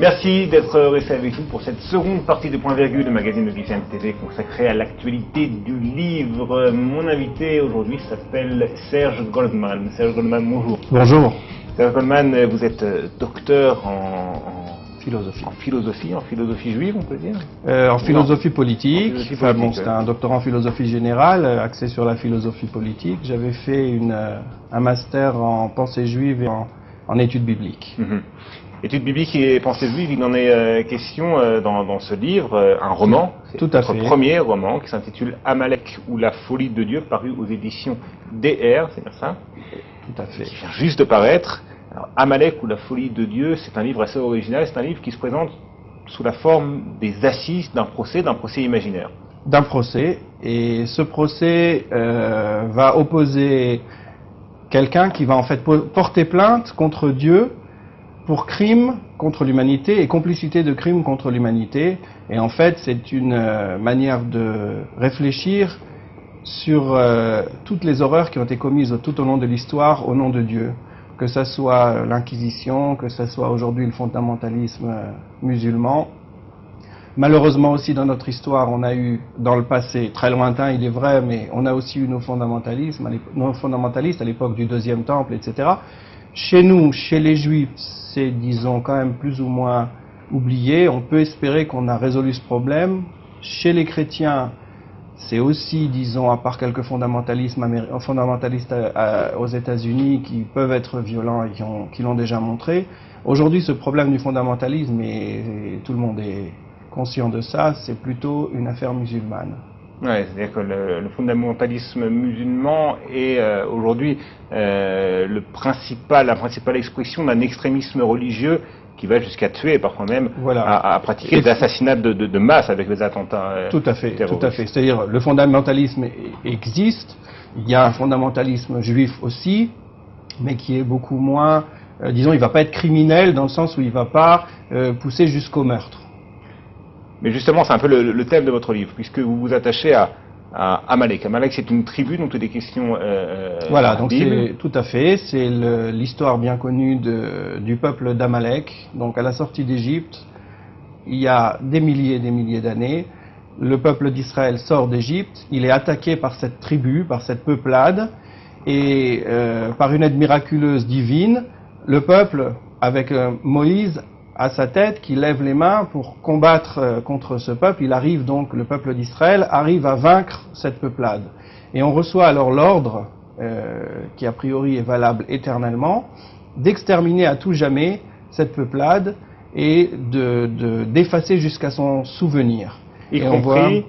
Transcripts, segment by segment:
Merci d'être resté avec nous pour cette seconde partie de Point Virgule, le magazine de BFM TV consacré à l'actualité du livre. Mon invité aujourd'hui s'appelle Serge Goldman. Serge Goldman, bonjour. Bonjour. Serge Goldman, vous êtes docteur en philosophie. En philosophie juive, on peut dire En philosophie politique. Bon, c'est un doctorat en philosophie générale, axé sur la philosophie politique. J'avais fait un master en pensée juive et en études bibliques. Études bibliques et pensée juive, il en est question dans ce livre, un roman. Tout à fait. Votre premier roman qui s'intitule Amalek ou la folie de Dieu, paru aux éditions DR, c'est bien ça? Tout à fait. Qui vient juste de paraître. Alors, Amalek ou la folie de Dieu, c'est un livre assez original, c'est un livre qui se présente sous la forme des assises d'un procès imaginaire. D'un procès, et ce procès va opposer quelqu'un qui va en fait porter plainte contre Dieu pour crime contre l'humanité et complicité de crime contre l'humanité. Et en fait, c'est une manière de réfléchir sur toutes les horreurs qui ont été commises tout au long de l'histoire au nom de Dieu. Que ce soit l'Inquisition, que ce soit aujourd'hui le fondamentalisme musulman. Malheureusement aussi dans notre histoire, on a eu dans le passé, très lointain il est vrai, mais on a aussi eu nos fondamentalistes à l'époque du Deuxième Temple, etc. Chez nous, chez les Juifs, c'est disons quand même plus ou moins oublié. On peut espérer qu'on a résolu ce problème. Chez les chrétiens, c'est aussi, disons, à part quelques fondamentalistes aux États-Unis qui peuvent être violents et qui l'ont déjà montré. Aujourd'hui, ce problème du fondamentalisme, et tout le monde est conscient de ça, c'est plutôt une affaire musulmane. Ouais, c'est-à-dire que le fondamentalisme musulman est aujourd'hui la principale expression d'un extrémisme religieux qui va jusqu'à tuer, parfois même à pratiquer des assassinats de masse avec les attentats Tout à fait, terroristes. tout à fait. C'est-à-dire le fondamentalisme existe, il y a un fondamentalisme juif aussi, mais qui est beaucoup moins, disons, il ne va pas être criminel dans le sens où il ne va pas pousser jusqu'au meurtre. Mais justement, c'est un peu le thème de votre livre, puisque vous vous attachez à Amalek. Amalek, c'est une tribu dont il est des questions. Voilà, donc c'est tout à fait. C'est l'histoire bien connue du peuple d'Amalek. Donc à la sortie d'Égypte, il y a des milliers et des milliers d'années, le peuple d'Israël sort d'Égypte. Il est attaqué par cette tribu, par cette peuplade, et par une aide miraculeuse divine, le peuple, avec Moïse à sa tête, qui lève les mains pour combattre contre ce peuple, le peuple d'Israël arrive à vaincre cette peuplade. Et on reçoit alors l'ordre, qui a priori est valable éternellement, d'exterminer à tout jamais cette peuplade et d'effacer jusqu'à son souvenir. Y compris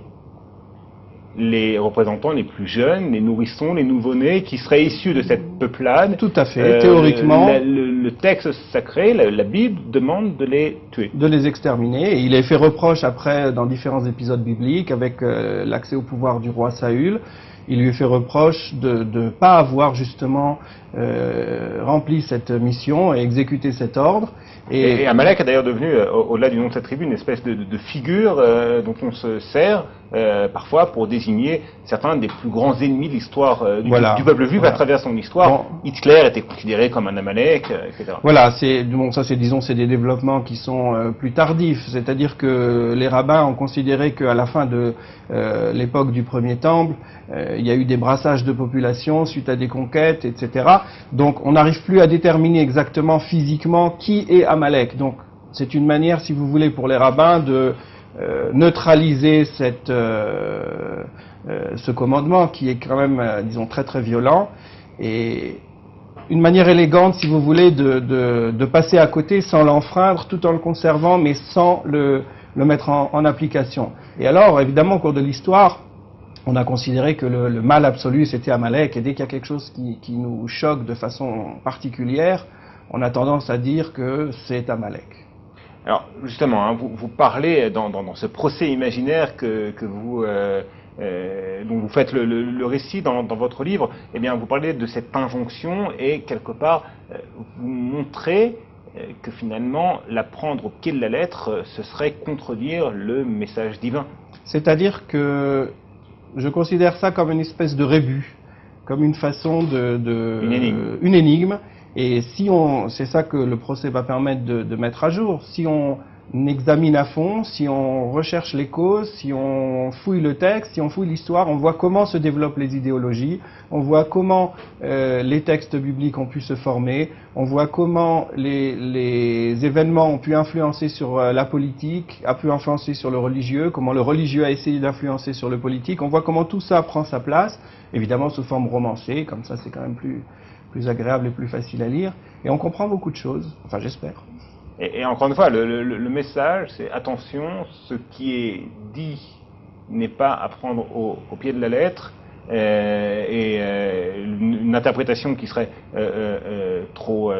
les représentants les plus jeunes, les nourrissons, les nouveau-nés, qui seraient issus de cette peuplade. Tout à fait, théoriquement. Le texte sacré, la Bible, demande de les tuer. De les exterminer. Et il est fait reproche après, dans différents épisodes bibliques, avec l'accès au pouvoir du roi Saül. Il lui est fait reproche de ne pas avoir justement rempli cette mission et exécuté cet ordre. Et Amalek est d'ailleurs devenu, au-delà du nom de cette tribu, une espèce de figure dont on se sert parfois pour désigner certains des plus grands ennemis de l'histoire du peuple juif à travers son histoire. Bon. Hitler était considéré comme un Amalek, etc. Voilà, c'est des développements qui sont plus tardifs. C'est-à-dire que les rabbins ont considéré qu'à la fin de l'époque du Premier Temple, il y a eu des brassages de population suite à des conquêtes, etc. Donc on n'arrive plus à déterminer exactement physiquement qui est Amalek. Donc c'est une manière, si vous voulez, pour les rabbins de neutraliser ce commandement qui est quand même, disons, très très violent, et une manière élégante, si vous voulez, de passer à côté sans l'enfreindre, tout en le conservant, mais sans le mettre en application. Et alors, évidemment, au cours de l'histoire, on a considéré que le mal absolu, c'était Amalek, et dès qu'il y a quelque chose qui nous choque de façon particulière, on a tendance à dire que c'est Amalek. Alors, justement, hein, vous parlez dans ce procès imaginaire dont vous faites le récit dans votre livre, eh bien, vous parlez de cette injonction et, quelque part, vous montrez que finalement, la prendre au pied de la lettre, ce serait contredire le message divin. C'est-à-dire que je considère ça comme une espèce de rébut, comme une façon une énigme. Une énigme Et si c'est ça que le procès va permettre de mettre à jour. Si on examine à fond, si on recherche les causes, si on fouille le texte, si on fouille l'histoire, on voit comment se développent les idéologies, on voit comment les textes bibliques ont pu se former, on voit comment les événements ont pu influencer sur la politique, a pu influencer sur le religieux, comment le religieux a essayé d'influencer sur le politique, on voit comment tout ça prend sa place, évidemment sous forme romancée, comme ça c'est quand même plus agréable et plus facile à lire, et on comprend beaucoup de choses, enfin j'espère. Et encore une fois, le message, c'est attention, ce qui est dit n'est pas à prendre au pied de la lettre, une interprétation qui serait trop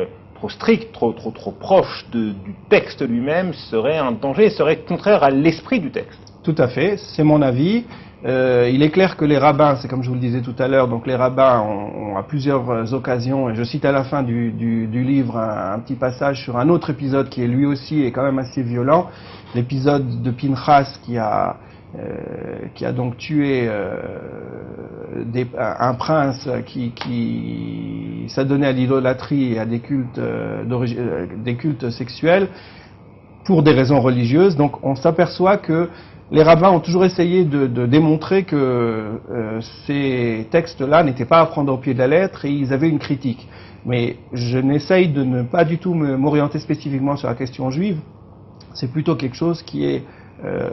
stricte, trop proche du texte lui-même serait un danger, serait contraire à l'esprit du texte. Tout à fait, c'est mon avis. Il est clair que les rabbins, c'est comme je vous le disais tout à l'heure, donc les rabbins ont à plusieurs occasions, et je cite à la fin du livre un petit passage sur un autre épisode qui est lui aussi est quand même assez violent, l'épisode de Pinchas qui a donc tué un prince qui s'adonnait à l'idolâtrie et à des cultes sexuels pour des raisons religieuses. Donc on s'aperçoit que les rabbins ont toujours essayé de démontrer que ces textes-là n'étaient pas à prendre au pied de la lettre et ils avaient une critique. Mais je n'essaye de ne pas du tout m'orienter spécifiquement sur la question juive. C'est plutôt quelque chose qui est,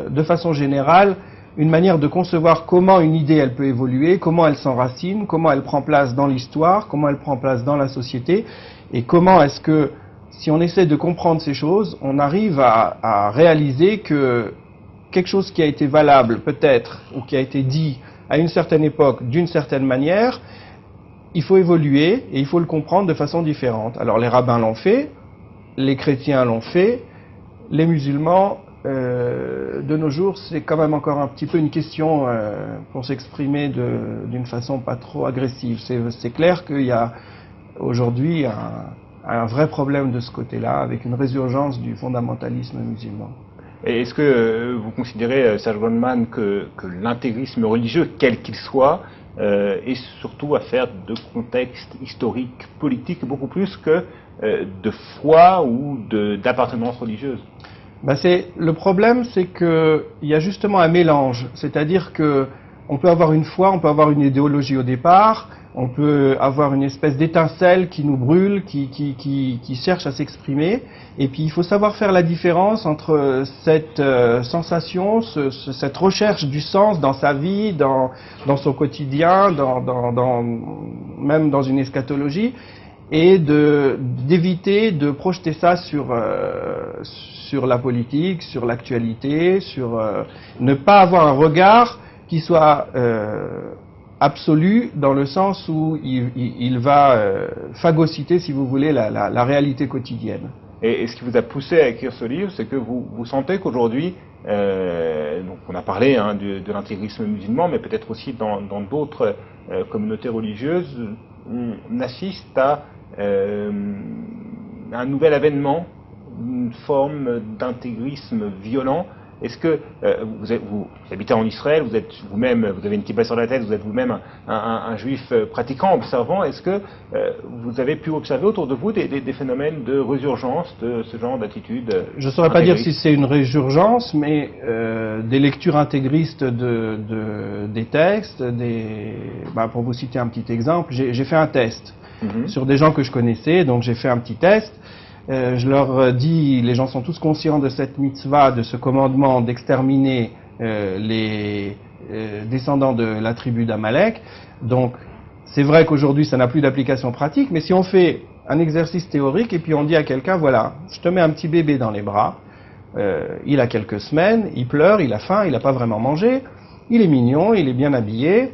de façon générale, une manière de concevoir comment une idée elle peut évoluer, comment elle s'enracine, comment elle prend place dans l'histoire, comment elle prend place dans la société, et comment est-ce que, si on essaie de comprendre ces choses, on arrive à réaliser que quelque chose qui a été valable peut-être, ou qui a été dit à une certaine époque d'une certaine manière, il faut évoluer et il faut le comprendre de façon différente. Alors les rabbins l'ont fait, les chrétiens l'ont fait, les musulmans, de nos jours, c'est quand même encore un petit peu une question pour s'exprimer d'une façon pas trop agressive. C'est clair qu'il y a aujourd'hui un vrai problème de ce côté-là, avec une résurgence du fondamentalisme musulman. Et est-ce que vous considérez, Serge Goldman, que l'intégrisme religieux, quel qu'il soit, est surtout affaire de contexte historique, politique, beaucoup plus que de foi ou d'appartenance religieuse? Le problème, c'est qu'il y a justement un mélange. C'est-à-dire qu'on peut avoir une foi, on peut avoir une idéologie au départ, on peut avoir une espèce d'étincelle qui nous brûle, qui cherche à s'exprimer. Et puis il faut savoir faire la différence entre cette sensation, cette recherche du sens dans sa vie, dans son quotidien, même dans une eschatologie, et d'éviter de projeter ça sur la politique, sur l'actualité, sur ne pas avoir un regard qui soit absolu, dans le sens où il va phagocyter, si vous voulez, la réalité quotidienne. Et ce qui vous a poussé à écrire ce livre, c'est que vous sentez qu'aujourd'hui, donc on a parlé de l'intégrisme musulman, mais peut-être aussi dans d'autres communautés religieuses, on assiste à un nouvel avènement, une forme d'intégrisme violent. Est-ce que vous habitez en Israël, vous êtes vous-même, vous avez une kippa sur la tête, vous êtes vous-même un juif pratiquant, observant, est-ce que vous avez pu observer autour de vous des phénomènes de résurgence de ce genre d'attitude? Je ne saurais pas dire si c'est une résurgence, mais des lectures intégristes des textes, pour vous citer un petit exemple, j'ai fait un test sur des gens que je connaissais, donc j'ai fait un petit test. Je leur dis, les gens sont tous conscients de cette mitzvah, de ce commandement d'exterminer les descendants de la tribu d'Amalek. Donc, c'est vrai qu'aujourd'hui, ça n'a plus d'application pratique, mais si on fait un exercice théorique et puis on dit à quelqu'un, voilà, je te mets un petit bébé dans les bras, il a quelques semaines, il pleure, il a faim, il n'a pas vraiment mangé, il est mignon, il est bien habillé,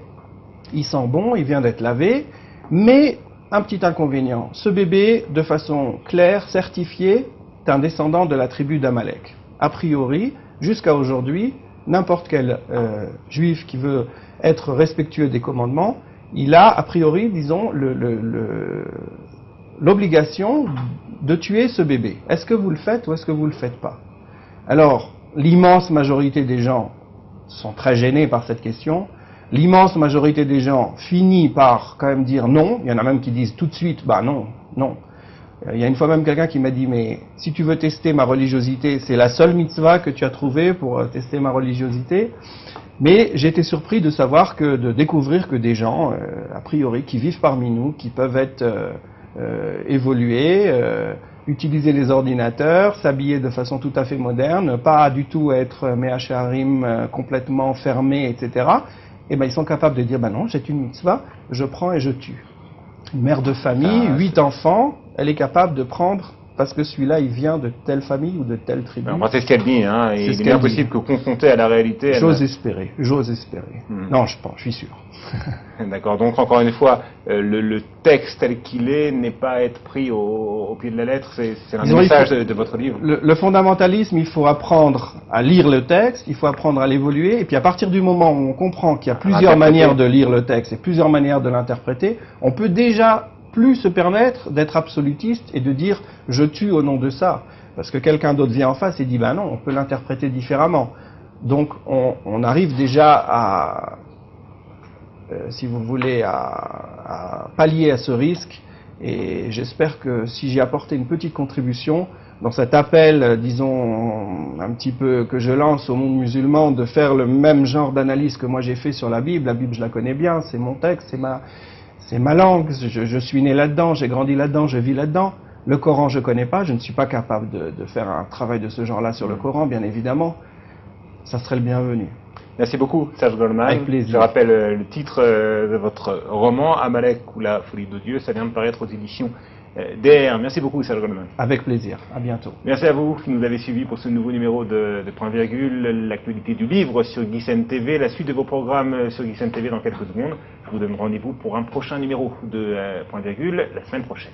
il sent bon, il vient d'être lavé, mais un petit inconvénient, ce bébé, de façon claire, certifiée, est un descendant de la tribu d'Amalek. A priori, jusqu'à aujourd'hui, n'importe quel juif qui veut être respectueux des commandements, il a, a priori, disons, l'obligation de tuer ce bébé. Est-ce que vous le faites ou est-ce que vous ne le faites pas? Alors, l'immense majorité des gens sont très gênés par cette question. L'immense majorité des gens finit par quand même dire non. Il y en a même qui disent tout de suite, bah non, non. Il y a une fois même quelqu'un qui m'a dit, mais si tu veux tester ma religiosité, c'est la seule mitzvah que tu as trouvée pour tester ma religiosité. Mais j'ai été surpris de découvrir que des gens, a priori, qui vivent parmi nous, qui peuvent être évolués, utiliser les ordinateurs, s'habiller de façon tout à fait moderne, pas du tout être méhacharim complètement fermé, etc. Et ben ils sont capables de dire, ben non, c'est une mitzvah, je prends et je tue. Une mère de famille, 8 enfants, elle est capable de prendre, parce que celui-là, il vient de telle famille ou de telle tribu. Enfin, c'est ce qu'elle dit, hein, et il est bien possible que confronté à la réalité... J'ose espérer, j'ose espérer. Non, je pense, je suis sûr. D'accord, donc encore une fois, le texte tel qu'il est n'est pas à être pris au pied de la lettre, c'est un message de votre livre. Le fondamentalisme, il faut apprendre à lire le texte, il faut apprendre à l'évoluer, et puis à partir du moment où on comprend qu'il y a plusieurs manières de lire le texte et plusieurs manières de l'interpréter, on peut déjà plus se permettre d'être absolutiste et de dire « je tue au nom de ça ». Parce que quelqu'un d'autre vient en face et dit « ben non, on peut l'interpréter différemment ». Donc on arrive déjà à, si vous voulez, à pallier à ce risque. Et j'espère que si j'ai apporté une petite contribution dans cet appel, disons, un petit peu que je lance au monde musulman, de faire le même genre d'analyse que moi j'ai fait sur la Bible. La Bible, je la connais bien, c'est mon texte, c'est ma langue, je suis né là-dedans, j'ai grandi là-dedans, je vis là-dedans. Le Coran, je ne connais pas, je ne suis pas capable de faire un travail de ce genre-là sur le Coran, bien évidemment. Ça serait le bienvenu. Merci beaucoup, Serge Goldman. Avec plaisir. Je rappelle le titre de votre roman, Amalek ou la folie de Dieu. Ça vient de paraître aux éditions DR. Merci beaucoup, Serge Goldman. Avec plaisir. À bientôt. Merci à vous qui nous avez suivis pour ce nouveau numéro de Point Virgule, l'actualité du livre sur GISN TV, la suite de vos programmes sur GISN TV dans quelques secondes. Je vous donne rendez-vous pour un prochain numéro de Point Virgule la semaine prochaine.